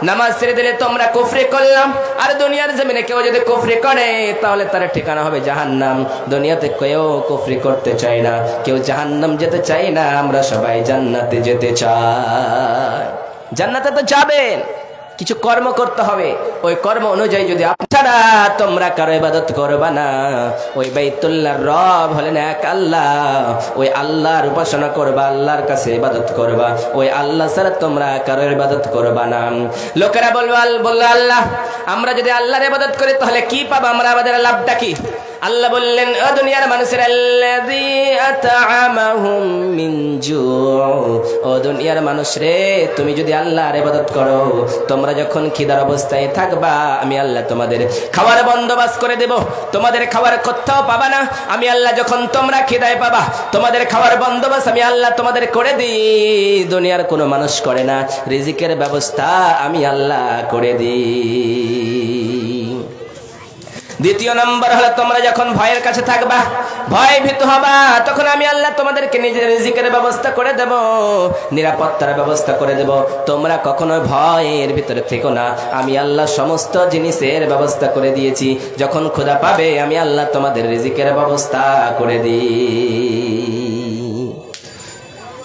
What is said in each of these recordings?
নামাজ ছেড়ে দিলে তোমরা কুফরি করলাম। আর দুনিয়ার জমিনে কেউ যদি কুফরি করে তাহলে তার ঠিকানা হবে জাহান্নাম। দুনিয়াতে কেউ কুফরি করতে চায় না, কেউ জাহান্নাম যেতে চায় না, আমরা সবাই জান্নাতে যেতে চাই। জান্নাতে তো যাবেন, কিছু কর্ম করতে হবে। ওই কর্ম অনুযায়ী যদি আপনারা তোমরা কারো ইবাদত করবা না, ওই বাইতুল্লাহর রব হলেন এক আল্লাহ, ওই আল্লাহর উপাসনা করবা, আল্লাহর কাছে ইবাদত করবা, ওই আল্লাহ ছাড়া তোমরা কারো ইবাদত করবা না। লোকেরা বলবো আল্লাহ, আমরা যদি আল্লাহর ইবাদত করি তাহলে কি পাবো, আমরা আমাদের লাভটা কি? আল্লাহ বললেন, ও দুনিয়ার মানুষের আল্লাযী আত'আমাহুম মিন জু', ও দুনিয়ার মানুষ রে, তুমি যদি আল্লাহর ইবাদত করো, তোমরা যখন খিদার অবস্থায় থাকবা, আমি আল্লাহ তোমাদের খাওয়ার বন্দোবস্ত করে দেব, তোমাদের খাওয়ার কোথাও পাবা না। আমি আল্লাহ যখন তোমরা খিদায় পাবা, তোমাদের খাওয়ার বন্দোবস্ত আমি আল্লাহ তোমাদের করে দিই। দুনিয়ার কোনো মানুষ করে না, রিজিকের ব্যবস্থা আমি আল্লাহ করে দিই। দ্বিতীয় নম্বর হলো, তোমরা যখন ভয়ের কাছে থাকবা, ভয় ভীত হবা, তখন আমি আল্লাহ তোমাদেরকে নিজের রিজিকের ব্যবস্থা করে দেব, নিরাপত্তার ব্যবস্থা করে দেব। তোমরা কখনো ভয়ের ভিতরে থেকো না, আমি আল্লাহ সমস্ত জিনিসের ব্যবস্থা করে দিয়েছি। যখন ক্ষুধা পাবে, আমি আল্লাহ তোমাদের রিজিকের ব্যবস্থা করে দিই।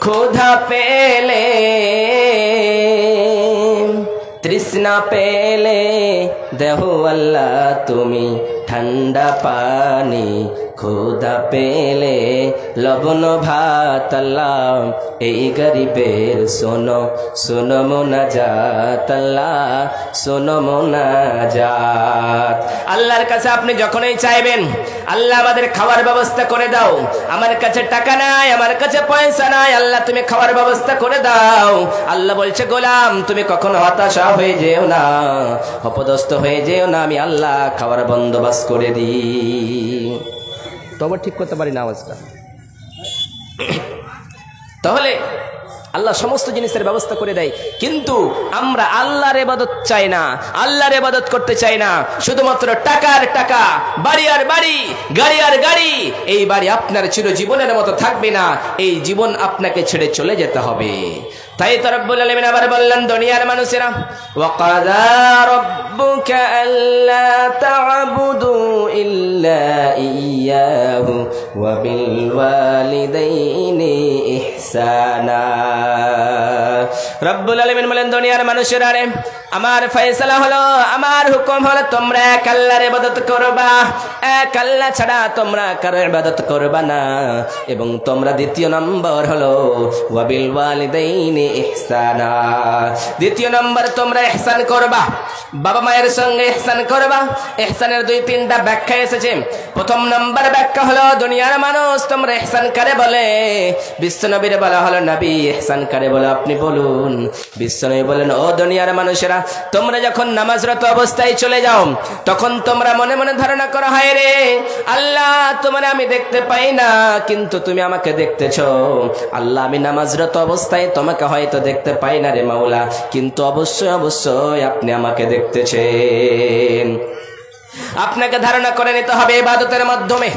ক্ষুধা পেলে, তৃষ্ণা পেলে দেহ আল্লাহ তুমি ঠান্ডা পানি, ক্ষুধা পেলে লবণ ভাত আল্লাহ, এই গরিবের শোনো শোনো মোনাজাত আল্লাহ, শোনো মোনাজাত। আল্লাহর কাছে আপনি যখনই চাইবেন, আল্লাহ আমাদের খাওয়ার ব্যবস্থা করে দাও, আমার কাছে টাকা নাই, আমার কাছে পয়সা নাই, আল্লাহ তুমি খাওয়ার ব্যবস্থা করে দাও। আল্লাহ বলছে, গোলাম তুমি কখনো হতাশা হয়ে যেও না, অপদস্থ হয়ে যেও না, আমি আল্লাহ খাওয়ার বন্দোবস্ত করে দিই। তবে ঠিক করতে পারি না আওয়াজটা। তাহলে আল্লাহ সমস্ত জিনিসের ব্যবস্থা করে দেয়, কিন্তু আমরা আল্লাহর ইবাদত চাই না, আল্লাহর ইবাদত করতে চাই না। শুধুমাত্র টাকার টাকা, বাড়ি আর বাড়ি, গাড়ি আর গাড়ি, এই বাড়ি আপনার চিরজীবনের মতো থাকবে না, এই জীবন আপনাকে ছেড়ে চলে যেতে হবে। তাই তো রব্বুল আলামিন আবার বললেন, দুনিয়ার মানুষেরা, ওয়া কাযা রাব্বুকা আল্লা তা'বুদু ইল্লা ইয়্যাহু ওয়া বিল ওয়ালিদাইনি ইহসানা। রব্বুল আলামিন বলেন, দুনিয়ার মানুষেরা রে, আমার ফয়সালা হলো, আমার হুকুম হলো, তোমরা এক আল্লাহর ইবাদত করবা, এক আল্লাহ ছাড়া তোমরা কারো ইবাদত করবা না। এবং তোমরা দ্বিতীয় নম্বর হলো ওয়া বিল ওয়ালিদাইনি ইহসানা, দ্বিতীয় নম্বর তোমরা ইহসান করবা, বাবা মায়ের সঙ্গে ইহসান করবা। ইহসানের 2-3টা ব্যাখ্যা এসেছে। প্রথম নম্বর ব্যাখ্যা হলো, দুনিয়ার মানুষ তোমরা ইহসান কারে বলে? বিশ্বনবীর বলা হলো, নবী ইহসান কারে বলে আপনি বলুন। বিশ্বনবী বলেন, ও দুনিয়ার মানুষেরা, তোমরা যখন নামাজরত অবস্থায় চলে যাও, তখন তোমরা মনে মনে ধারণা করা হয়, রে আল্লাহ তোমার আমি দেখতে পাই না, কিন্তু তুমি আমাকে দেখতেছো। আল্লাহ আমি নামাজরত অবস্থায় তোমাকে হয়তো দেখতে পাই না রে মাওলা, কিন্তু অবশ্যই অবশ্যই আপনি আমাকে দেখতেছেন। আপনাকে ধারণা করে নিতে হবে ইবাদতের মাধ্যমে,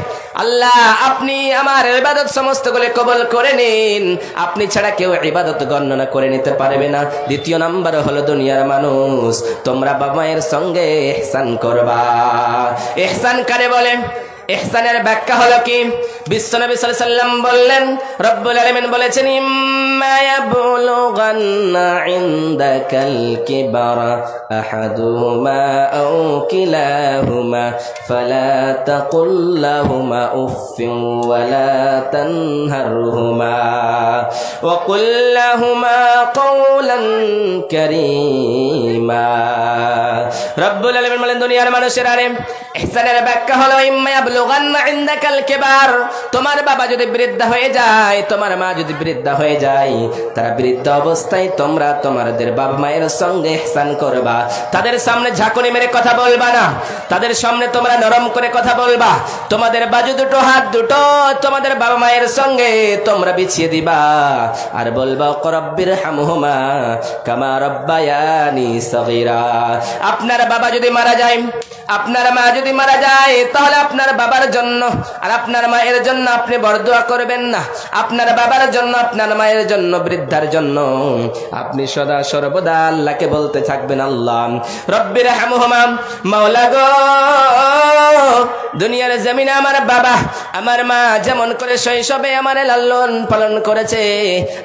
আল্লাহ আপনি আমার ইবাদত সমস্তগুলো কবুল করে নিন, আপনি ছাড়া কেউ ইবাদত গণনা করে নিতে পারবে না। দ্বিতীয় নাম্বার হলো, দুনিয়ার মানুষ তোমরা বাবা মায়ের সঙ্গে ইহসান করবা। ইহসান কারে বলে? ইহসানের ব্যাখ্যা হলো কি? বিশ্বনবী সাল্লাল্লাহু আলাইহি ওয়াসাল্লাম বললেন, রব্বুল আলামিন বলেছেন, ইম্মা ইয়াবলুগান্না ইনদাকাল কিবারা আহাদুহুমা আও কিলাহুমা ফালা তাকুল লাহুমা উফফিন ওয়ালা তানহারহুমা ওয়া কুল লাহুমা কওলান কারীমা। রব্বুল আলামিন বলেন, দুনিয়ার মানুষেরা রে, ইহসানের ব্যাখ্যা হলো, ইম্মা ইয়াবলুগান্না ইনদাকাল কিবার, তোমার বাবা যদি বৃদ্ধ হয়ে যায়, তোমার মা যদি বৃদ্ধ হয়ে যায়, তারা বৃদ্ধ অবস্থায় তোমরা তোমাদের বাবা মায়ের সঙ্গে ইহসান করবা। তাদের সামনে ঝাঁকুনি মেরে কথা বলবা না, তাদের সামনে তোমরা নরম করে কথা বলবা। তোমাদের বাজু দুটো, হাত দুটো তোমাদের বাবা মায়ের সঙ্গে তোমরা বিছিয়ে দিবা, আর বলবা, রব্বিরহামহুমা কামা রাব্বায়ানি সগীরা। আপনার বাবা যদি মারা যায়, আপনার মা যদি মারা যায়, তাহলে আপনার বাবার জন্য আর আপনার মায়ের জন্য আপনি বরদোয়া করবেন না। আপনার বাবার জন্য, আপনার মায়ের জন্য, বৃদ্ধার জন্য আপনি সদা সর্বদা আল্লাহকে বলতে থাকবেন, আল্লাহ রব্বির হামহুমা, মাওলা গো দুনিয়ার জমিনে আমার বাবা আমার মা যেমন করে শৈশবে আমার লালন পালন করেছে,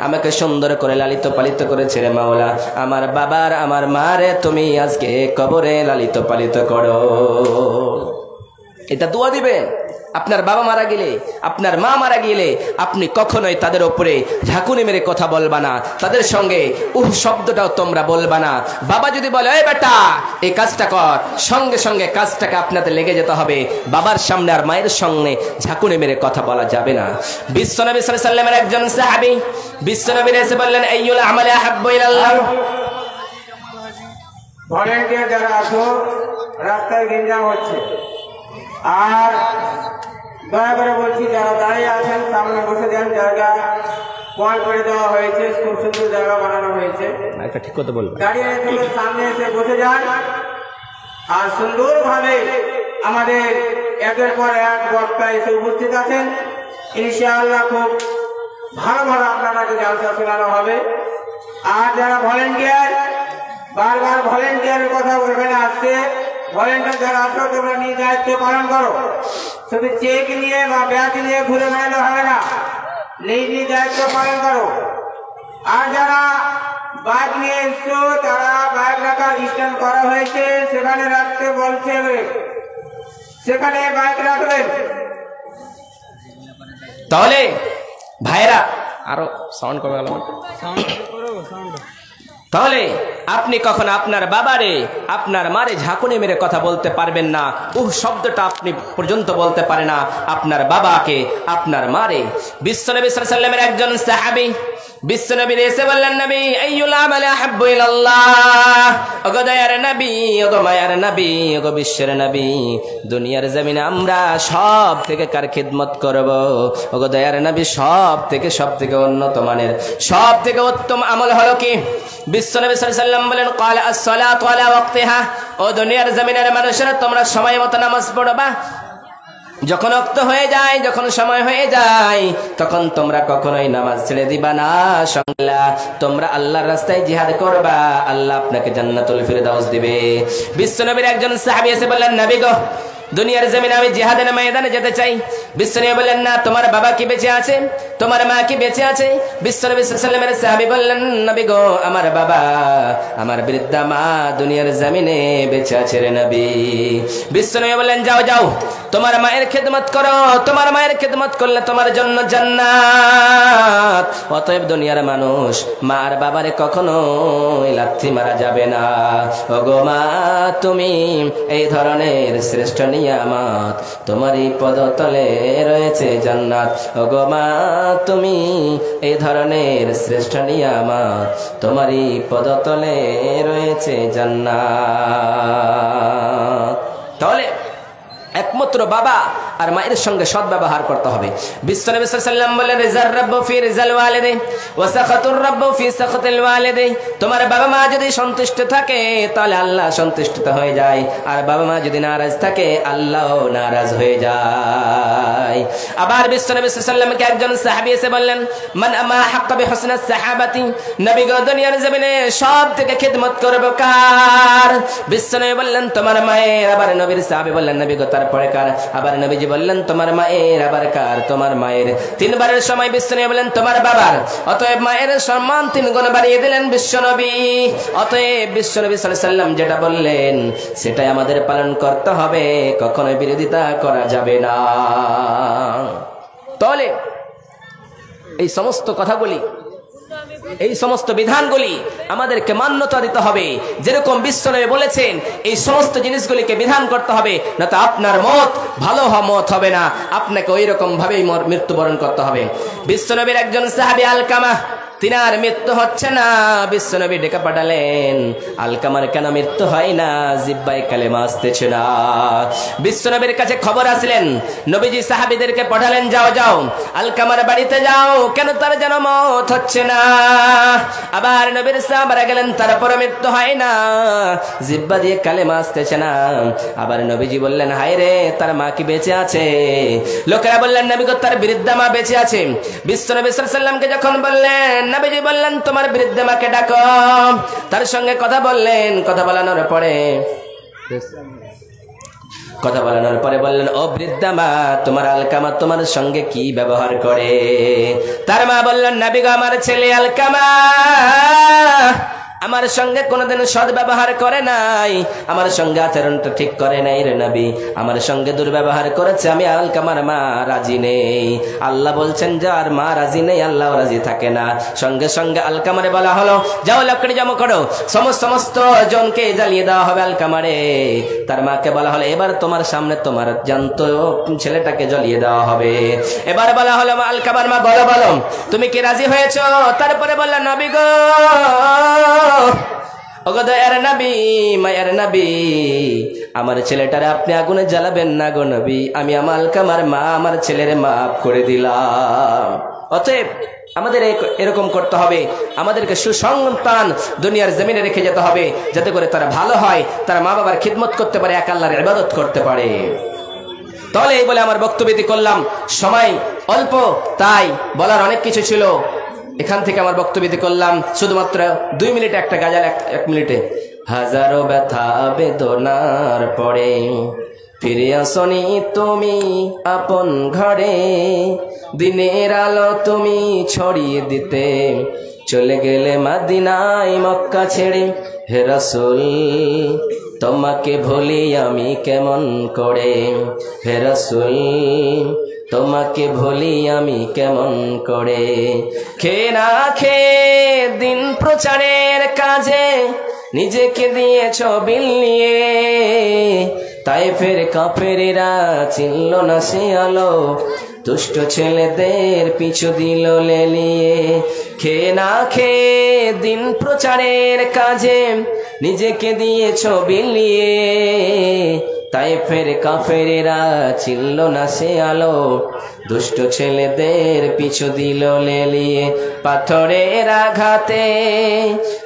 আমাকে সুন্দর করে লালিত পালিত করেছে রে মাওলা, আমার বাবার আমার মারে তুমি আজকে কবরে লালিত পালিত করো। এটা দোয়া দিবেন। আপনার বাবা মারা গেলে, আপনার মা মারা গেলে আপনি কখনোই তাদের উপরে ঝাঁকুনি মেরে কথা বলবা না, তাদের সঙ্গে শব্দটাও তোমরা বলবা না। বাবা যদি বলে এই বেটা এই কাজটা কর, সঙ্গে সঙ্গে কাজটাকে আপনাদের লেগে যেতে হবে। বাবার সামনে আর মায়ের সামনে ঝাঁকুনি মেরে কথা বলা যাবে না। বিশ্বনবী সাল্লাল্লাহু আলাইহি ওয়াসাল্লামের একজন সাহাবী বিশ্বনবীর এসে বললেন, আইয়ুল আমালি আহাব্বু ইলাল্লাহ। ভলেন্টিয়ার যারা আছো, রাস্তায় গেঞ্জাম হচ্ছে, আর দয়া করে বলছি যারা দাঁড়িয়ে আছেন সামনে বসে যান, জায়গা পয়েন্ট করে দেওয়া হয়েছে, খুব সুন্দর জায়গা বানানো হয়েছে, ঠিক কথা বলবেন, দাঁড়িয়ে থেকে সামনে এসে বসে যান। আর সুন্দরভাবে আমাদের একের পর এক বক্তা এসে উপস্থিত আছেন, ইনশাআল্লাহ খুব ভালো ভালো আপনাদেরকে জালসা শোনানো হবে। আর যারা ভলেন্টিয়ার, বারবার ভলেন্টিয়ারের কথা ওখানে আসছে, ভলেন্টিয়ার যারা আছো তোমরা নিজ দায়িত্ব পালন করো, শুধু চেক নিয়ে বা ব্যাগ নিয়ে ঘুরে বেড়ালে হবে না, নিজ নিজ দায়িত্ব পালন করো। আর যারা বাইক নিয়ে এসছো তারা বাইক রাখার স্ট্যান্ড করা হয়েছে, সেখানে রাখতে বলছে, সেখানে বাইক রাখবেন। তাহলে ভাইরা আরো সাউন্ড কমে গেল, তাহলে আপনি কখন আপনার বাবারে আপনার মারে ঝাঁকুনি মেরে কথা বলতে পারবেন না, শব্দটা আপনি পর্যন্ত বলতে পারে না আপনার বাবাকে আপনার মারে। বিশ্বনবী সাল্লাল্লাহু আলাইহি ওয়াসাল্লামের একজন সাহাবী বিশ্বনবী এসে বললেন, নবী আইয়ুল আমালি আহাব্বু ইলাল্লাহ। ওগো দয়ার নবী, ওগো মায়ার নবী, ওগো বিশ্বের নবী, দুনিয়ার জমিনে আমরা সব থেকে কার খিদমত করব? ওগো দয়ার নবী, সব থেকে উন্নত মানের, সব থেকে উত্তম আমল হলো কি? বিশ্বনবী সাল্লাল্লাহু আলাইহি ওয়াসাল্লাম বলেন, ক্বালা আস-সালাতু আলা ওয়াক্তিহা। ও দুনিয়ার জমিনের মানুষেরা তোমরা সময় মতো নামাজ পড়বা। যখন ওয়াক্ত হয়ে যায়, যখন সময় হয়ে যায়, তখন তোমরা কখনোই নামাজ ছেড়ে দিবা না। সঙ্গে তোমরা আল্লাহর রাস্তায় জিহাদ করবা, আল্লাহ আপনাকে জান্নাতুল ফিরদাউস দিবে। বিশ্বনবীর একজন সাহাবী এসে বললেন, নবী গো দুনিয়ার জমিনে আমি জিহাদের ময়দানে যেতে চাই। বিশ্বনবী বললেন, না তোমার বাবা কি বেঁচে আছে? তোমার মা কি বেঁচে আছে? বিশ্বনবী সাল্লাল্লাহু আলাইহি ওয়াসাল্লামের সাহাবী বললেন, নবী গো আমার বাবা আমার বৃদ্ধা মা দুনিয়ার জমিনে বেঁচে আছে রে নবী। বিশ্বনবী বললেন, যাও যাও তোমার মায়ের খেদমত করো, তোমার মায়ের খেদমত করলে তোমার জন্য জান্নাত। অতএব দুনিয়ার মানুষ মা আর বাবারে কখনো লাথি মারা যাবে না। ওগো মা তুমি এই ধরনের শ্রেষ্ঠ নিয়ামত, তোমারই পদতলে রয়েছে জান্নাত। ওগো মা তুমি এই ধরনের শ্রেষ্ঠ নিয়ামত, তোমারই পদতলে রয়েছে জান্নাত। তাহলে একমাত্র বাবা আর মায়ের সঙ্গে সদ্ব্যবহার করতে হবে। বিশ্বনবী সাল্লাল্লাহু আলাইহি ওয়াসাল্লাম বলেন, রিজার রাব্বু ফি রিজাল ওয়ালিদি ওয়া সাখাতুর রাব্বু ফি সাখাতিল ওয়ালিদি। তোমার বাবা মা যদি সন্তুষ্ট থাকে তাহলে আল্লাহ সন্তুষ্ট হয়ে যায়, আর বাবা মা যদি নারাজ থাকে আল্লাহও নারাজ হয়ে যায়। আবার বিশ্বনবী সাল্লাল্লাহু আলাইহি ওয়াসাল্লামকে একজন সাহাবী এসে বললেন, মান আমা হাক্কা বিহুসনিস সাহাবাতি। নবী গো দুনিয়ার জমিনে সব থেকে খিদমত করব কার? বিশ্বনবী বললেন, তোমার মায়ের। আবার নবীর সাহাবী বললেন, নবী গো তারপরে কার? আবার নবীজি বললেন, তোমার মায়ের। আবার কার? তোমার মায়ের। তিনবারের সময় বিশ্বনবী বললেন, তোমার বাবার। অতএব মায়ের সম্মান 3 গুণ বাড়িয়ে দিলেন বিশ্বনবী। অতএব বিশ্বনবী সাল্লাল্লাহু আলাইহি ওয়াসাল্লাম যেটা বললেন সেটাই আমাদের পালন করতে হবে, কখনোই বিরোধিতা করা যাবে না। তাহলে এই সমস্ত কথাগুলি, এই সমস্ত বিধানগুলি আমাদেরকে মান্যতা দিতে হবে। যেরকম বিশ্বনবী বলেছেন এই সমস্ত জিনিসগুলিকে বিধান করতে হবে, না তো আপনার মত ভালো মত হবে না, আপনাকে ওই রকম ভাবেই মৃত্যুবরণ করতে হবে। বিশ্বনবীর একজন সাহাবী আলকামা তিনার মৃত্যু হচ্ছে না। বিশ্বনবী ডেকে পাঠালেন, আলকামার কেন মৃত্যু হয় না? জিব্বায় কালেমা আসতেছে না। বিশ্বনবীর কাছে খবর আসলেন, নবীজি সাহাবীদেরকে পাঠালেন, যাও যাও আলকামার বাড়িতে যাও, কেন তার যেন মত হচ্ছে না। আবার নবীর সাহাবারা গেলেন, তারপর মৃত্যু হয় না, জিব্বা দিয়ে কালেমা আসতেছে না। আবার নবীজি বললেন, হায় রে, তার মা কি বেঁচে আছে? লোকেরা বললেন, নবী গো, তার বৃদ্ধা মা বেঁচে আছে। বিশ্বনবী সাল্লাল্লাহু আলাইহি ওয়াসাল্লামকে যখন বললেন, নবীজি বললেন, তোমার বৃদ্ধা মাকে ডাকো। তার সঙ্গে কথা বললেন। কথা বলানোর পরে বললেন, ও বৃদ্ধা মা, তোমার আলকামা তোমার সঙ্গে কি ব্যবহার করে? তার মা বললেন, নবী গো, আমার ছেলে আলকামা আমার সঙ্গে কোনোদিন সদ ব্যবহার করে নাই, আমার সঙ্গে আচরণটা ঠিক করে নাই রে নবী, আমার সঙ্গে দুর্ব্যবহার করেছে। আমি আলকামার মা রাজি নেই। আল্লাহ বলছেন, যার মা রাজি নেই আল্লাহ রাজি থাকে না। সঙ্গে সঙ্গে আলকামারে বলা হলো, যাও লাকড়ি জমা করো, সমস্ত জনকে জ্বালিয়ে দেওয়া হবে আলকামারে। তার মাকে বলা হলো, এবার তোমার সামনে তোমার জ্যান্ত ছেলেটাকে জ্বালিয়ে দেওয়া হবে। এবার বলা হলো, আলকামার মা বলো বলো, তুমি কি রাজি হয়েছ? তারপরে বললেন, নবী গো, ওগো দয়ার নবী, মায়ের নবী, আমার ছেলেটারে আপনি আগুনে জ্বালাবেন না গো নবী, আমি আমার আলকামার মা আমার ছেলের মাফ করে দিলাম। অতএব আমাদের এরকম করতে হবে, আমাদেরকে সুসন্তান দুনিয়ার জমিনে রেখে যেতে হবে, যাতে করে তারা ভালো হয়, তারা মা বাবার খিদমত করতে পারে, এক আল্লাহর ইবাদত করতে পারে। তাহলে এই বলে আমার বক্তব্যটি করলাম, সময় অল্প, তাই বলার অনেক কিছু ছিল, এখান থেকে আমার বক্তব্য করলাম শুধুমাত্র 2 মিনিটে একটা গাজাল, 1 মিনিটে। হাজারো ব্যথা বেদনার পরে ফিরে আসনি তুমি আপন ঘরে, দিনের আলো তুমি ছড়িয়ে দিতে চলে গেলে মদিনায় মক্কা ছেড়ে। হে রাসূল, তোমাকে ভুলি আমি কেমন করে? হে রাসূল, তোমাকে ভুলি আমি কেমন করে? খেয়ে না খেয়ে দিন প্রচারের কাজে নিজেকে দিয়েছ বিলিয়ে, তায়েফের কাফেরেরা চিনল না সে আলো, দুষ্ট ছেলেদের পিছু দিল লেলিয়ে। খেয়ে না খেয়ে দিন প্রচারের কাজে নিজেকে দিয়েছ বিলিয়ে, তায়েফের কাফেরেরা চিনল না সে আলো, দুষ্ট ছেলেদের পিছু দিল লেলিয়ে। পাথরের আঘাতে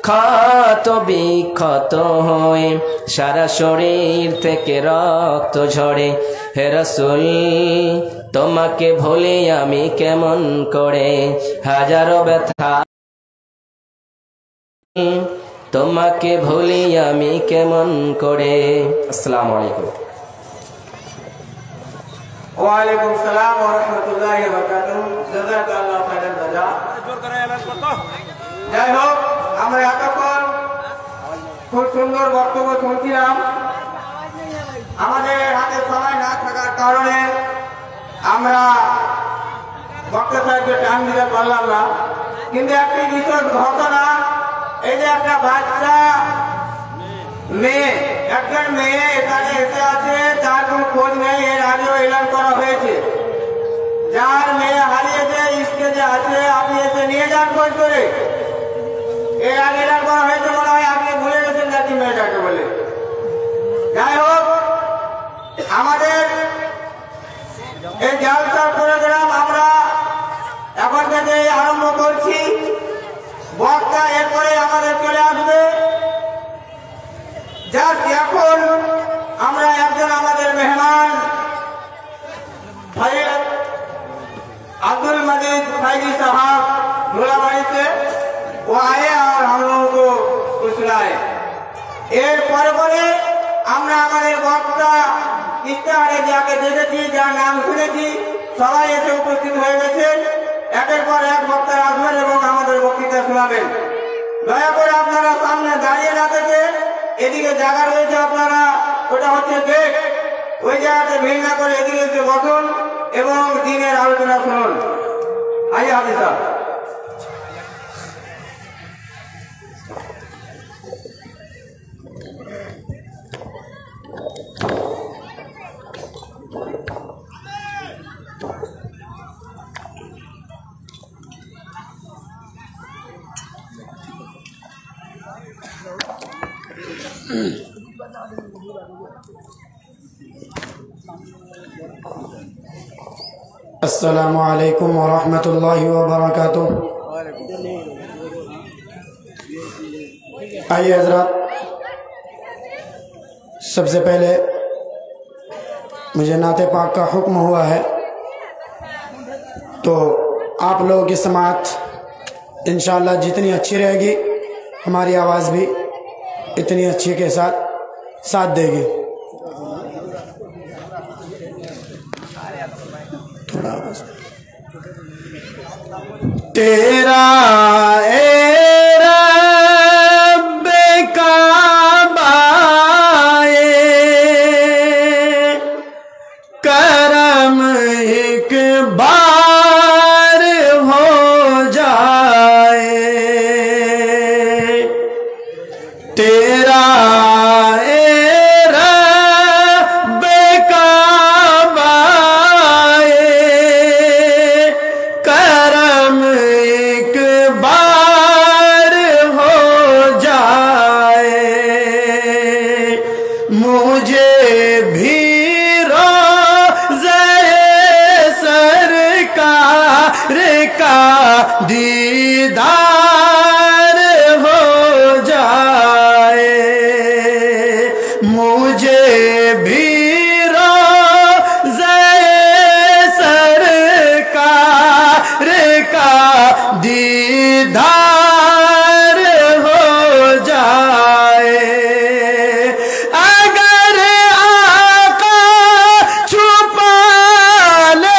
ক্ষত বিক্ষত হয়ে সারা শরীর থেকে রক্ত ঝরে। হে রাসূল, তোমাকে ভুলি আমি কেমন করে? হাজারো ব্যথা, তোমাকে ভুলি আমি কেমন করে? আসসালামু আলাইকুম। ওয়ালাইকুম সালাম ওয়া রাহমাতুল্লাহি ওয়া বারাকাতুহু। জাযাকাল্লাহু খাইরান জাযা। যাই হোক, আমরা এতক্ষণ খুব সুন্দর বক্তব্য শুনছিলাম। আমাদের হাতে সময় না থাকার কারণে আমরা বক্তা সাহেবকে টাইম দিতে পারলাম না, কিন্তু একটি বিশেষ ঘটনা, এই যে একটা বাচ্চা মেয়ে, একজন মেয়ে এখানে এসে আছে, তার কোনো খোঁজ নেই, এর আগেও এলান করা হয়েছে। যার মেয়ে হারিয়েছে স্টেজে আছে, আপনি এসে নিয়ে যান খোঁজ করে। এর আগে এলান করা হয়েছে, মনে হয় আপনি ভুলে গেছেন নাকি মেয়েটাকে বলে। যাই হোক, আমাদের এই জালসার প্রোগ্রাম আমরা এখন থেকে আরম্ভ করছি। বক্তা এরপরে আমাদের চলে আসবে। জাস্ট এখন আমরা একজন আমাদের মেহমান अब्दुल मजीद फैजी साहब धोलाबाड़ी से वो आए और हम लोगों को कुछ सुनाए। এর পরে আমরা আমাদের বক্তা ইস্তাহারে যাকে দেখেছি, যার নাম শুনেছি, সবাই এসে উপস্থিত হয়ে গেছেন। একের পর এক বক্তা আসবেন এবং আমাদের বক্তৃতা শোনাবেন। দয়া করে আপনারা সামনে দাঁড়িয়ে না থেকে এদিকে জায়গা রয়েছে, আপনারা ওটা হচ্ছে গেট, ওই জায়গাতে ভিড় না করে এদিকে এসে বসুন এবং দিনের আলোচনা শুনুন। আইয়া হাফিজ সাহেব। अस्सलामु अलैकुम व रहमतुल्लाहि व बरकातुहू। आइए हज़रात, सबसे पहले मुझे नाते पाक का हुक्म हुआ है, तो आप लोगों की समाअत इंशाअल्लाह जितनी अच्छी रहेगी, हमारी आवाज़ भी इतनी अच्छी के साथ देगी। थोड़ा आवाज़। तेरा दीदार हो जाए, मुझे भी रोज़े सरकार का दीदार हो जाए। अगर आका छुपा ले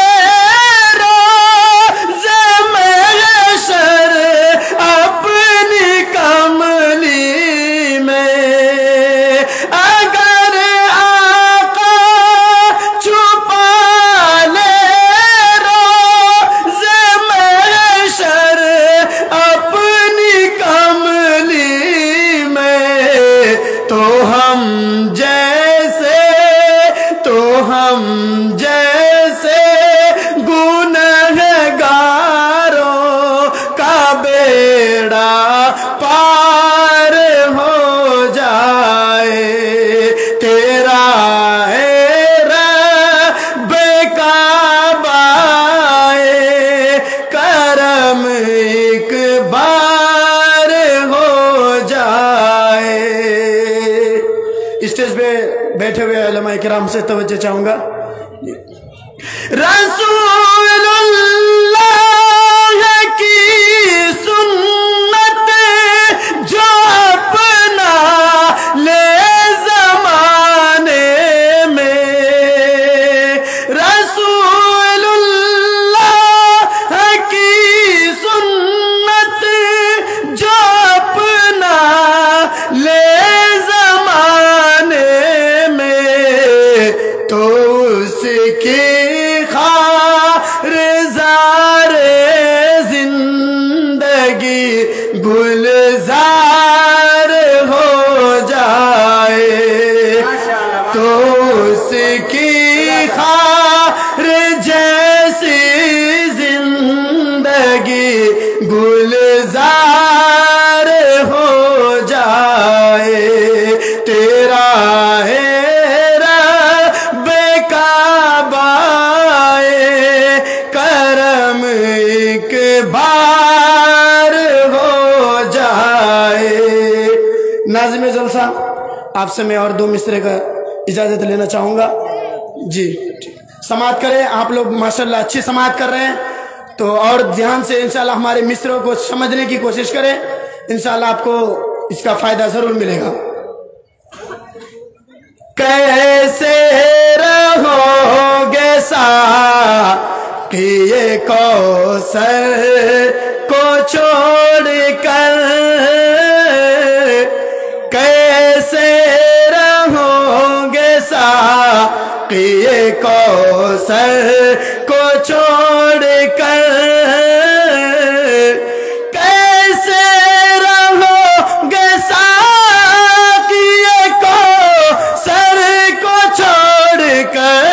अपनी कमली में, अगर आका छुपा ले रोज़े महशर अपनी कमली में, तो हम जैसे गुनहगारों का बेड़ा पार हो जाए। तेरा है रब काबाए करम एक बार हो जाए। स्टेज पे बैठे हुए उलमा इकराम से तवज्जो चाहूंगा। रसूलुल्लाह की सुन्नत जो अपना ले ज़माने में, रसूलुल्लाह की सुन्नत जो अपना ले ज़माने में, तो उसकी जिंदगी गुलजार हो जाए, तो उसकी खार जैसी जिंदगी गुलजार हो जाए। तेरा है रब काबाए करम एक बार हो जाए। नाज़िम जलसा, आपसे मैं और 2 मिसरे का इजाजत लेना चाहूंगा जी। समाअत करें, आप लोग माशाल्लाह अच्छी समाअत कर रहे हैं, तो और ध्यान से इंशाल्लाह हमारे मिसरों को समझने की कोशिश करें, इंशाल्लाह आपको इसका फायदा जरूर मिलेगा। कैसे रहोगे साक़िए कौसर को छोड़कर, कैसे रहोगे साक़िए कौसर को छोड़कर, कैसे रहोगे साक़िए कौसर को छोड़कर।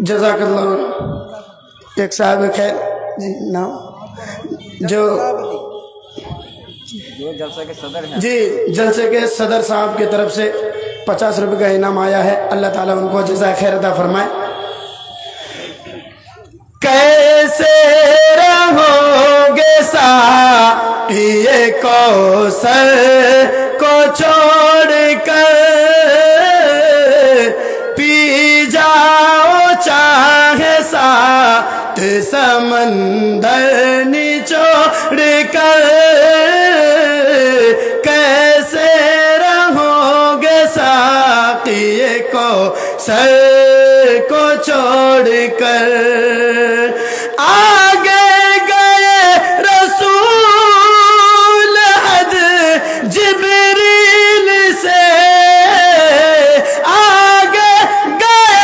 जज़ाकल्लाह। एक साहब खैर जी नाम जो जी जलसे के सदर साहब की तरफ से 50 रुपए का इनाम आया है। अल्लाह ताला उनको जज़ाए खैर अता फरमाए। कैसे रहोगे साक़िए कौसर को छोड़ कर, पी जाओ चाहे सात समंदर निचोड़ कर। कैसे रहोगे साक़िए कौसर को छोड़ कर। आगे गए रसूल हद जिब्रील से, आगे गए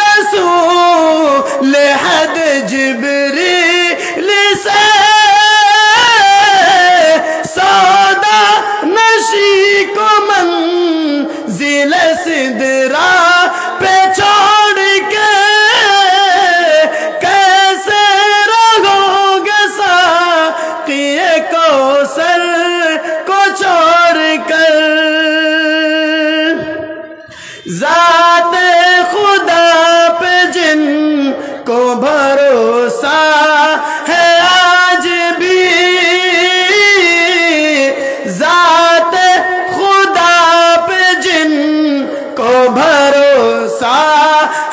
रसूल हद जिब्रील से। सौदा नशी को मंजिल सिदरा पे छोड़ के, कैसे रहोगे साक़िए कौसर को छोड़ कर। ज़ाते खुदा पे जिन को भरोसा है आज भी, ज़ाते खुदा पे जिन को भरोसा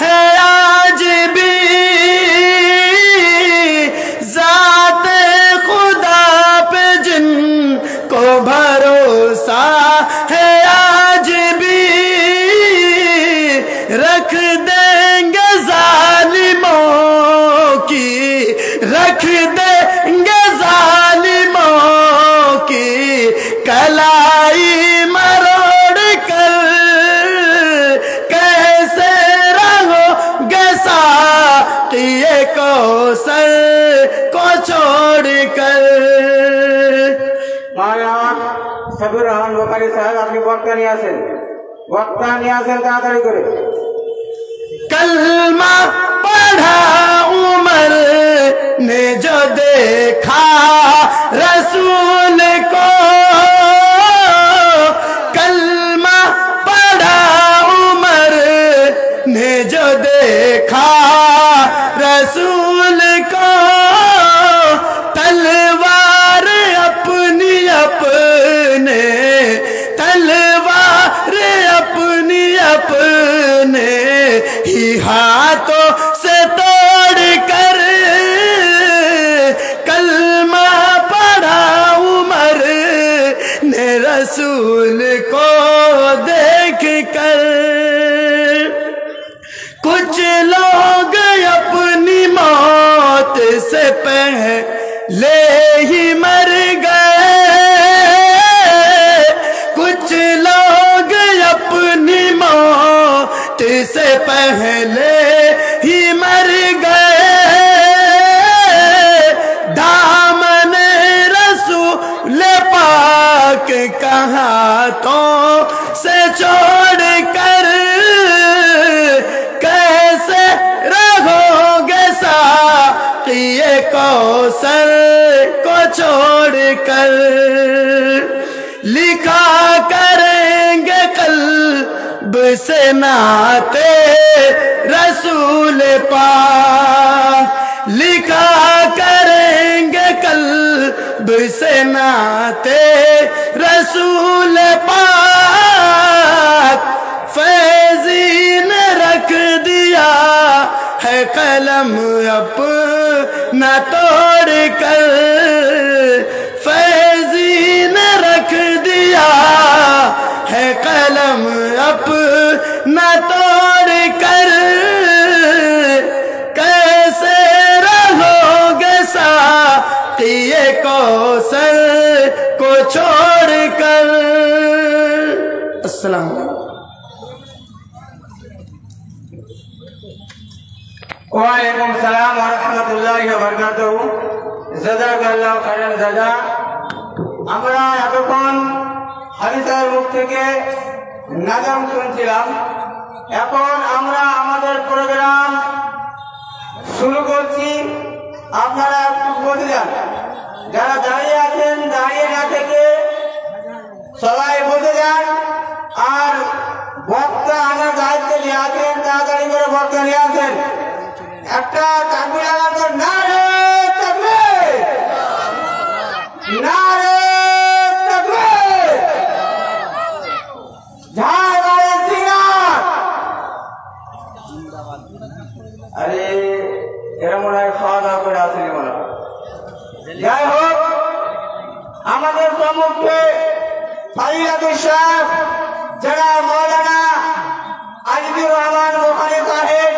है आज भी, ज़ाते खुदा पे जिन को भरोसा है आज भी। रख देंगे जालिमों की, रख देंगे जालिमों की कलाई मरोड़ कर। कैसे रहोगे साक़िए कौसर को छोड़ कर। সাবির রহমান বোখারি সাহেব আপনি বক্তা নিয়ে আসেন, বক্তা নিয়ে আসেন তাড়াতাড়ি করে। कलमा पढ़ा उमर ने जो देखा रसूल को, कलमा पढ़ा उमर ने जो देखा रसूल को। तलवार अपनी अपने, तलवार अपनी अपने ही हाथों से तोड़ कर। कलमा पढ़ा उमर ने रसूल को देख कर। कुछ लोग अपनी मौत से पहले ही मर गए, कुछ लोग अपनी मौत से पहले ही मर गए। दामन रसूल पाक कहाँ तो से छोड़ कर। कैसे रहोगे साक़िए कौसर को छोड़ कर। लिखा करेंगे कल्ब से नाते रसूल पाक, लिखा करेंगे कल्ब से नाते रसूल पाक। फैज़ी ने रख दिया है कलम अपना तोड़ कर। फैज़ी ने रख दिया है कलम अपना तोड़ कर। कैसे रहोगे साक़िए कौसर को छोड़ कर। अस्सलाम ওয়ালাইকুম সালাম ওয়া রাহমাতুল্লাহি ওয়া বারাকাতুহু। জাযাকাল্লাহু খাইরান জাযা। আমরা এতক্ষণ হাদিসের মুখ থেকে নাজাম শুনছিলাম। এখন আমরা আমাদের প্রোগ্রাম শুরু করছি। আপনারা একটু বসে যান। যারা দাঁড়িয়ে আছেন দাঁড়িয়ে না থেকে সবাই বসে যান। আর বক্তা আনার দায়িত্বে যে আছেন তাড়াতাড়ি করে বক্তা নিয়ে আসেন। একটা তাকবীর লাগানোর নারে তাকবীর, নারে তাকবীর, জয় বাবা শ্রীরাম। আরে এরা মনে হয় খাওয়া দাওয়া করে আসেনি মনে হয়। যাই হোক, আমাদের সম্মুখে ফাজিলাতুল শাহ জনাব মাওলানা আজিজুর রহমান বুখারী সাহেব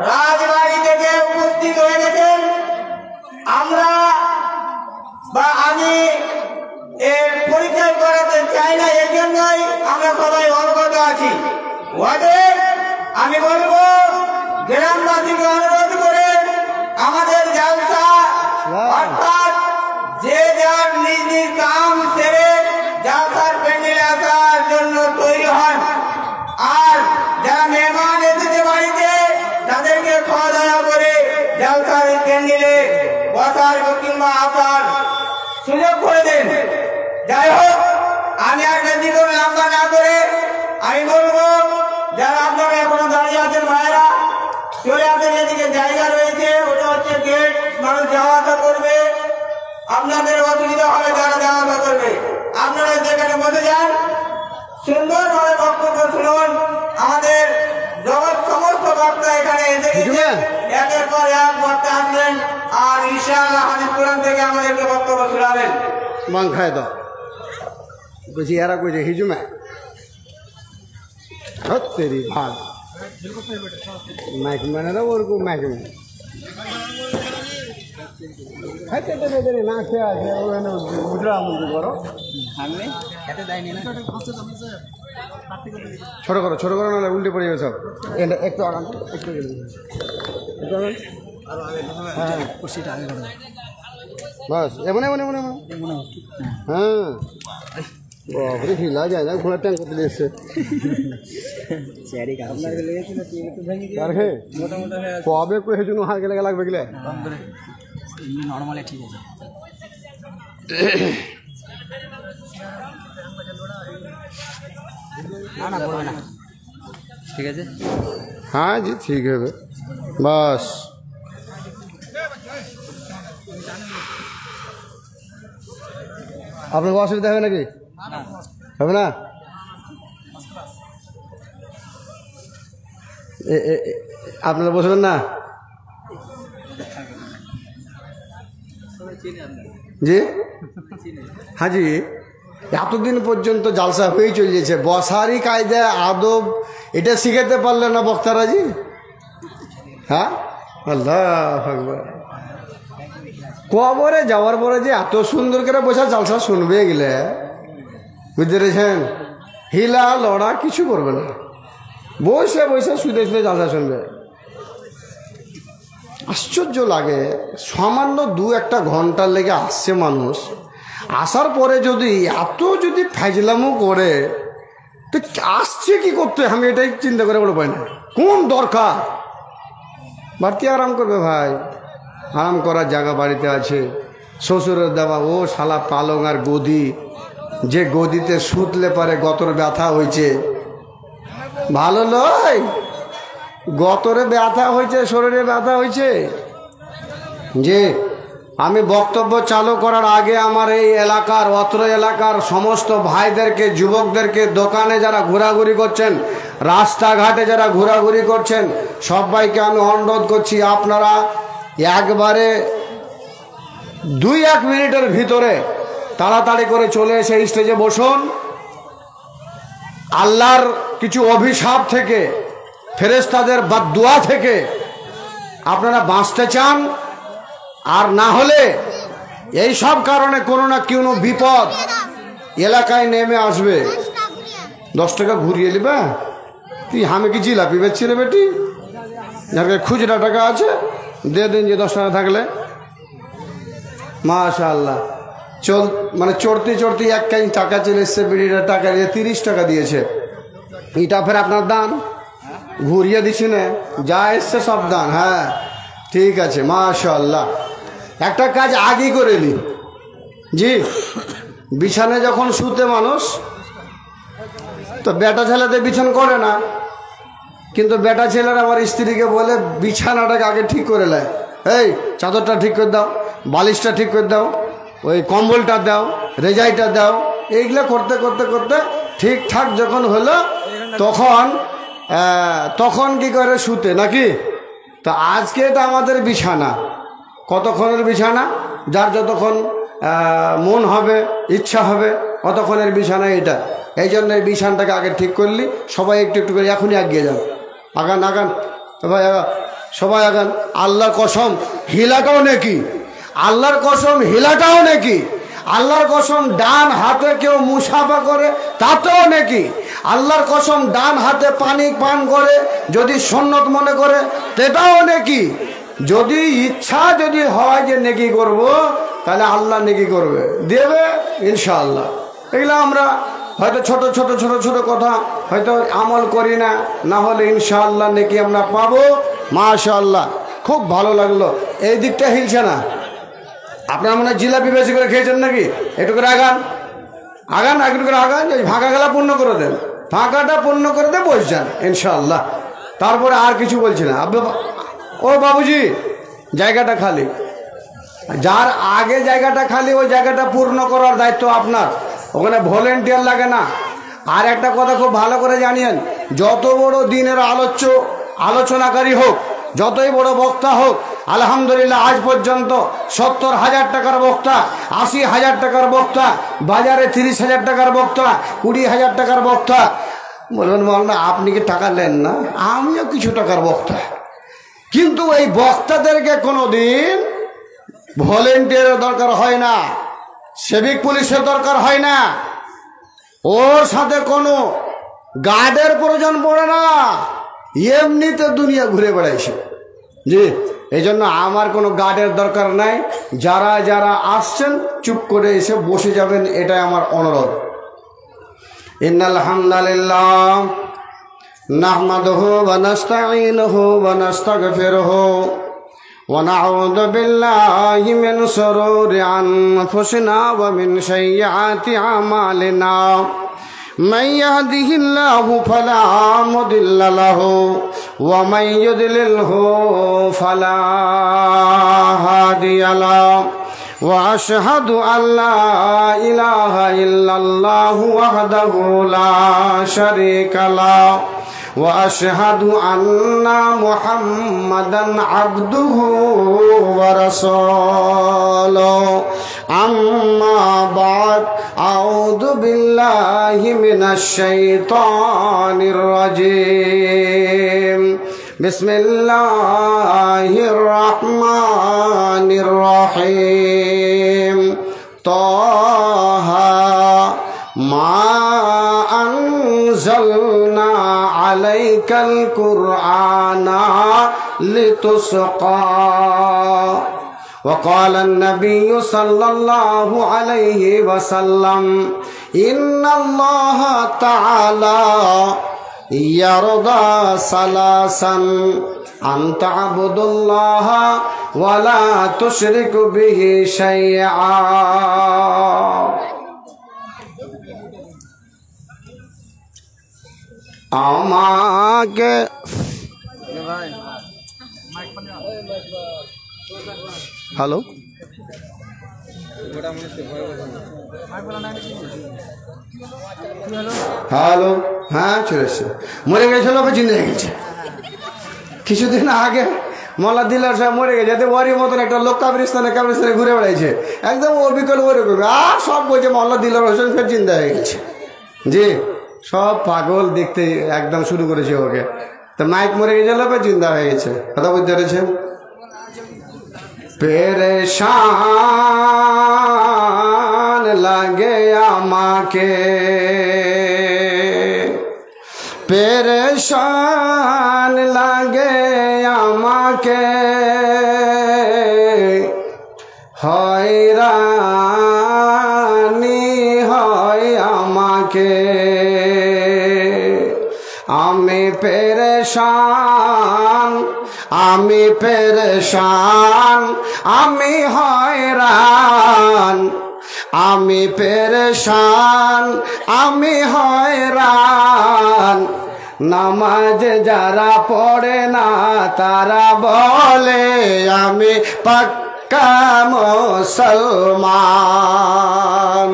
রাজবাড়ী থেকে উপস্থিত হয়ে গেছেন। আমরা বা আমি এর পরিচয় করাতে চাই না, এর জন্যই আমরা সবাই অবগত আছি। ওদের আমি বলবো গ্রামবাসীকে অনুরোধ করে আমাদের জলসা অর্থাৎ যে যার নিজ নিজ কাম সেরে জলসার প্যান্ডেলে আসার জন্য তৈরি হন। আর যারা মেহমান এসেছে বাড়িতে তাদেরকে খাওয়া দাওয়া করে জলসার প্যান্ডেলে বসার কিংবা আসার সুযোগ করে দেন। যাই হোক, আমি আর বেশি করে লম্বা না করে আমি বলবো যারা আপনারা এখনো দাঁড়িয়ে আছেন ভাইরা চলে আসেন, এদিকে জায়গা রয়েছে, ওটা হচ্ছে গেট, মানুষ যাওয়া আসা করবে, আপনাদের অসুবিধা হবে যারা যাওয়া আসা করবে। আপনারা সেখানে বসে যান, সুন্দরভাবে বক্তব্য শুনুন। আমাদের জগৎ সমস্ত বক্তা এখানে এসে গেছে, একের পর এক বক্তা আসবেন আর ইনশাআল্লাহ হাদিস কোরআন থেকে আমাদেরকে বক্তব্য শোনাবেন। মাং খায় দাও বুঝি এরা কইছে হিজুমে তেরি ভাগ মাইক মানে না ওর মাইক খাইতে দেবে না খেয়ে আছে ওখানে মুদ্রা মুদ্রা করো ছোট করো না উল্টে পড়ে যাবে সব। এটা একটু আগান, একটু হ্যাঁ বাস এমন এমন এমন এমন হ্যাঁ বাবরে হিলা যায় না, ঘোড়া ট্যাঙ্ক করতে দিয়েছে কবে কই হেজুন হার গেলে লাগবে গেলে নরমালি ঠিক আছে। না না করবে না, ঠিক আছে। হ্যাঁ জি ঠিক হবে বাস। আপনার কোনো অসুবিধা হবে নাকি? হবে না? আপনারা বসবেন না? জি হ্যাঁ জি, এতদিন পর্যন্ত জালসা হয়ে চলেছে, বসারই কায়দা আদব এটা শিখাতে পারলেন না বক্তারা জি? হ্যাঁ আল্লাহ আকবার। কবরে যাওয়ার পরে যে এত সুন্দর করে বসা জালসা শুনবে গেলে বুঝতে পেরেছেন, হিলা লড়া কিছু করবে না, বসে বসে শুধু শুধু জালসা শুনবে। আশ্চর্য লাগে, সামান্য 2-1 ঘন্টার লেগে আসছে মানুষ, আসার পরে যদি এত যদি ফাজলামো করে তো আসছে কি করতে, আমি এটাই চিন্তা করে বলে পাই না কোন দরকার। বাড়তি আরাম করবে ভাই, আরাম করার জায়গা বাড়িতে আছে, শ্বশুরের দেওয়া ও শালা পালং আর গদি, যে গদিতে শুতলে পারে গতর ব্যথা হয়েছে, ভালো নয়, গতরে ব্যথা হয়েছে, শরীরে ব্যথা হয়েছে। যে আমি বক্তব্য চালু করার আগে আমার এই এলাকার অত্র এলাকার সমস্ত ভাইদেরকে, যুবকদেরকে, দোকানে যারা ঘোরাঘুরি করছেন, রাস্তাঘাটে যারা ঘোরাঘুরি করছেন, সবাইকে আমি অনুরোধ করছি আপনারা একবারে 2-1 মিনিটের ভিতরে তাড়াতাড়ি করে চলে এসে স্টেজে বসুন। আল্লাহর কিছু অভিশাপ থেকে, ফেরেশতাদের বদদুয়া থেকে আপনারা বাঁচতে চান, আর না হলে এই সব কারণে কোনো না কোনো বিপদ এলাকায় নেমে আসবে। 10 টাকা ঘুরিয়ে নেবে, তুই আমি কি জিলাপি বেচছি রে বেটি, যার খুচরা টাকা আছে দিয়ে দিন, যে 10 টাকা থাকলে মাশাআল্লাহ। মানে চড়তে চড়তে 1 কাইন টাকা চলে এসছে, বেটিটা টাকা দিয়ে 30 টাকা দিয়েছে, এটা ফের আপনার দান ঘুরিয়ে দিছি না, যা এসছে সব দান। হ্যাঁ ঠিক আছে মাশাআল্লাহ। একটা কাজ আগে করে নি, জি, বিছানে যখন শুতে মানুষ তো বেটা ছেলেতে বিছান করে না, কিন্তু বেটা ছেলেরা আমার স্ত্রীকে বলে বিছানাটাকে আগে ঠিক করে নেয়, এই চাদরটা ঠিক করে দাও, বালিশটা ঠিক করে দাও, ওই কম্বলটা দাও, রেজাইটা দাও। এইগুলো করতে করতে করতে ঠিকঠাক যখন হলো তখন কি করে শুতে নাকি। তো আজকে এটা আমাদের বিছানা, কতক্ষণের বিছানা, যার যতক্ষণ মন হবে ইচ্ছা হবে কতক্ষণের বিছানা এটা। এই জন্য এই বিছানাটাকে আগে ঠিক করলি, সবাই একটু একটু করে এখনই এগিয়ে যান, আগান আগান সবাই আগান। আল্লাহর কসম হিলাটাও নাকি, আল্লাহর কসম হিলাটাও নাকি, আল্লাহর কসম ডান হাতে কেউ মুসাফা করে তাতেও নাকি, আল্লাহর কসম ডান হাতে পানি পান করে যদি সুন্নত মনে করে সেটাও নাকি। যদি ইচ্ছা যদি হয় যে নেকি করব তাহলে আল্লাহ নেকি করবে, দেবে ইনশাআল্লাহ। এগুলো আমরা হয়তো ছোট ছোট ছোট ছোট কথা হয়তো আমল করি না, না হলে ইনশাআল্লাহ নেকি আমরা পাবো। মাশাআল্লাহ, খুব ভালো লাগলো। এই দিকটা হিলছে না, আপনারা মনে হয় জিলাপি বেশি করে খেয়েছেন নাকি? একটু করে আগান আগান, একটু করে আগান, এই ফাঁকা গেলা পূর্ণ করে দেন, ফাঁকাটা পূর্ণ করে দিয়ে বসে যান ইনশাআল্লাহ। তারপরে আর কিছু বলছি না। ও বাবুজি, জায়গাটা খালি, যার আগে জায়গাটা খালি ওই জায়গাটা পূর্ণ করার দায়িত্ব আপনার, ওখানে ভলেন্টিয়ার লাগে না। আর একটা কথা খুব ভালো করে জানিয়েন, যত বড় দিনের আলোচনাকারী হোক, যতই বড় বক্তা হোক, আলহামদুলিল্লাহ আজ পর্যন্ত 70,000 টাকার বক্তা, 80,000 টাকার বক্তা, বাজারে 30,000 টাকার বক্তা, 20,000 টাকার বক্তা। বলবেন বলনা আপনি কি টাকা নেন না? আমিও কিছু টাকার বক্তা, কিন্তু এই বক্তাদেরকে কোনোদিন ভলেন্টিয়ারের দরকার হয় না, সিভিক পুলিশের দরকার হয় না, ওর সাথে কোনো গার্ডের প্রয়োজন পড়ে না, এমনিতে দুনিয়া ঘুরে বেড়াইছে। জি, এই জন্য আমার কোনো গার্ডের দরকার নাই। যারা যারা আসছেন চুপ করে এসে বসে যাবেন, এটাই আমার অনুরোধ। ইন্নাল হামদুলিল্লাহ নাহমাদুহু ওয়া নাস্তাঈনুহু ওয়া নাস্তাগফিরুহু ওয়া নাউযু বিল্লাহি মিন শুরুরি আনফুসিনা ওয়া মিন সাইয়্যাতি আমালিনা। من يهده الله فلا مضل له ومن يضلله فلا هادي له وأشهد أن لا إله إلا الله وحده لا شريك له وأشهد أن محمدا عبده ورسوله أما بعد أعوذ بالله من الشيطان الرجيم بسم الله الرحمن الرحيم طه ما أنزلنا عليك القرآن لتشقى وقال النبي صلى الله عليه وسلم إن الله تعالى يرضى ثلاثا أن تعبد الله ولا تشرك به شيئا আমাকে হ্যালো হ্যালো, হ্যাঁ চলে এসছে। মরে গেছিল, জিন্দা হয়ে গেছে। কিছুদিন আগে মোল্লা দিলার সাহেব মরে গেছে, ওরই মতন একটা লোক কাবরিস্তানে ঘুরে বেড়াইছে, একদম অবিকল ওরকম। আর সব বলছে মোল্লা দিলার হোসেন ফের জিন্দা হয়ে গেছে। জি, সব পাগল দেখতে একদম শুরু করেছে ওকে। তো মাইক মরে গেছিল, জিন্দা হয়ে গেছে। কথা বুঝতে পেরেছেন? পেরেশান লাগে আমাকে, পেরেশান লাগে আমাকে, হয়রানি হয় আমাকে। আমি পেরেশান, আমি পেরেশান, আমি হয়রান, আমি পেরেশান আমি হয়রান নামাজ যারা পড়ে না তারা বলে আমি পাক্কা মুসলমান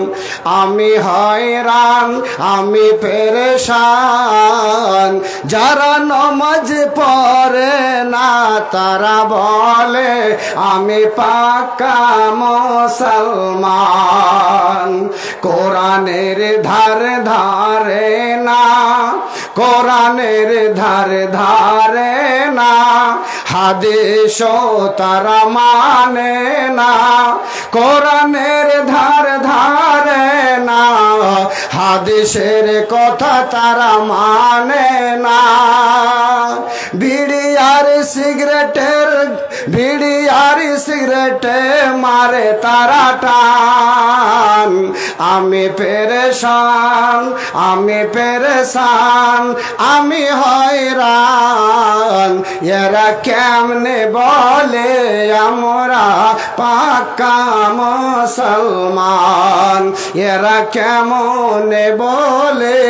আমি হয়রান আমি পেরেশান যারা নামাজ পড়ে না তারা বলে আমি পাক্কা মুসলমান কোরআনের ধারে ধারে না কোরআনের ধারে ধারে না হাদিসও তারা মানে না কোরআনের ধারে ধারে না হাদিসের কথা তারা মানে না বিড়ি আর সিগারেটে মারে তারা টান আমি পেরেশান আমি হয়রান এরা কেমনে বলে আমরা পাক্কা মুসলমান এরা কেমনে বলে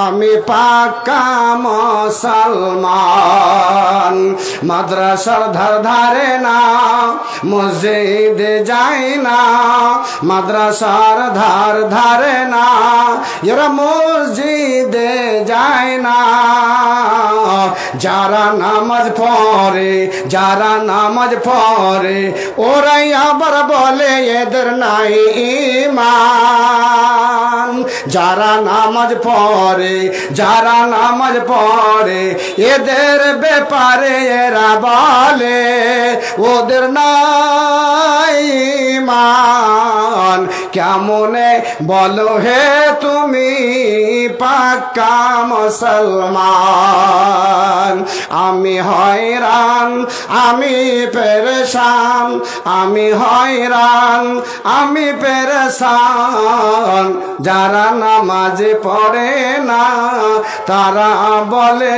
আমি পাক্কা মুসলমান মাদ্রাসার ধারে না মসজিদে যায় না মাদ্রাসার ধারে না এরা মসজিদে যায় না যারা নামাজ পড়ে ওরাই আবার বলে এদের নাই ঈমান যারা নামাজ পড়ে এদের ব্যাপারে এরা বলে ওদের নাই ঈমান কেমনে বলো হে তুমি পাক্কা মুসলমান আমি হয়রান আমি পেরেশান আমি হয়রান আমি পেরেশান যারা নামাজ পড়ে না তারা বলে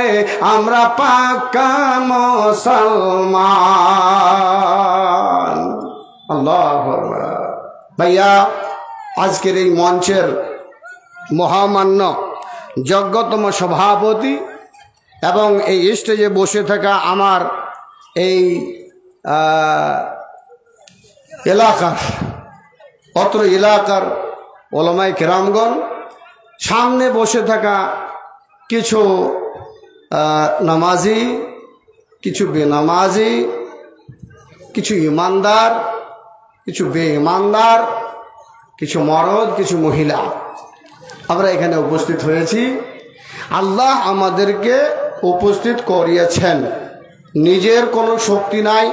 আমরা পাক্কা মুসলমান আল্লাহু আকবার ভাইয়া আজকের এই মঞ্চের মহামান্য যোগ্যতম সভাপতি এবং এই স্টেজে বসে থাকা আমার এই অত্র এলাকার ওলামায়ে কেরামগণ সামনে বসে থাকা কিছু নামাজি কিছু বেনামাজি কিছু ইমানদার কিছু বেঈমানদার কিছু মরদ কিছু মহিলা আমরা এখানে উপস্থিত হয়েছি আল্লাহ আমাদেরকে উপস্থিত করিয়েছেন নিজের কোনো শক্তি নাই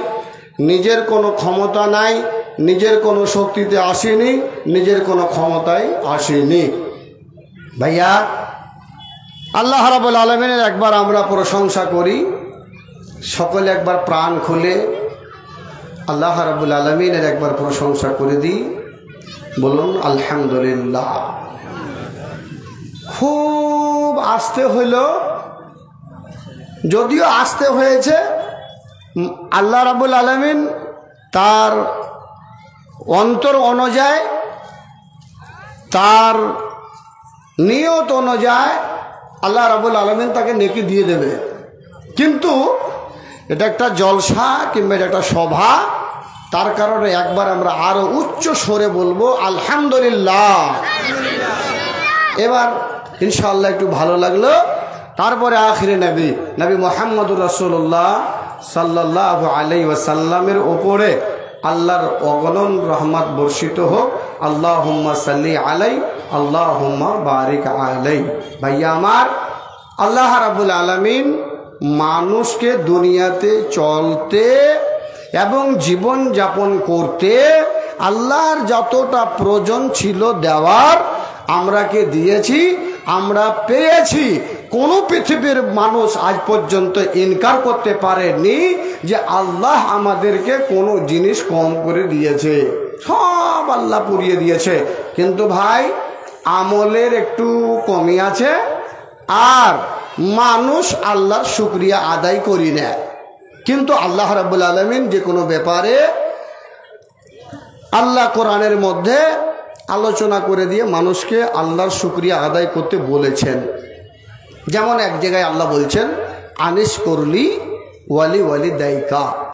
নিজের কোনো ক্ষমতা নাই নিজের কোনো শক্তিতে আসেনি নিজের কোনো ক্ষমতায় আসেনি ভাইয়া আল্লাহ রাব্বুল আলামিনের একবার আমরা প্রশংসা করি সকলে একবার প্রাণ খুলে আল্লাহ রাব্বুল আলামিনের একবার প্রশংসা করে দিই বলুন আলহামদুলিল্লাহ খুব আস্তে হইল যদিও আস্তে হয়েছে আল্লাহ রাব্বুল আলামিন তার অন্তর অনুযায়ী তার নিয়ত অনুযায়ী আল্লাহ রাব্বুল আলামিন তাকে নেকি দিয়ে দেবে কিন্তু এটা একটা জলসা কিংবা এটা একটা সভা তার কারণে একবার আমরা আরো উচ্চ স্বরে বলবো আলহামদুলিল্লাহ এবার ইনশাআল্লাহ একটু ভালো লাগলো তারপরে আখিরে নবী মুহাম্মদুর রাসূলুল্লাহ সাল্লাল্লাহু আলাইহি ওয়াসাল্লামের উপরে আল্লাহর অগণন রহমত বর্ষিত হোক আল্লাহুম্মা সাল্লি আলাই আল্লাহুম্মা বারিক আলাই ভাইয়া আমার আল্লাহ রাব্বুল আলামিন মানুষকে দুনিয়াতে চলতে এবং জীবন যাপন করতে আল্লাহর যতটা প্রয়োজন ছিল দেওয়ার আমরাকে দিয়েছি আমরা পেয়েছি কোন পৃথিবীর মানুষ আজ পর্যন্ত ইনকার করতে পারেনি যে আল্লাহ আমাদেরকে কোনো জিনিস কম করে দিয়েছে সব আল্লাহ পুরিয়ে দিয়েছে কিন্তু ভাই আমলের একটু কমই আছে আর মানুষ আল্লাহর শুকরিয়া আদায় করি না কিন্তু আল্লাহ রাব্বুল আলামিন যে কোনো ব্যাপারে আল্লাহ কোরআনের মধ্যে আলোচনা করে দিয়ে মানুষকে আল্লাহর শুকরিয়া আদায় করতে বলেছেন। যেমন এক জায়গায় আল্লাহ বলছেন, আনিস করলি ওয়ালি ওয়ালি দায়িকা,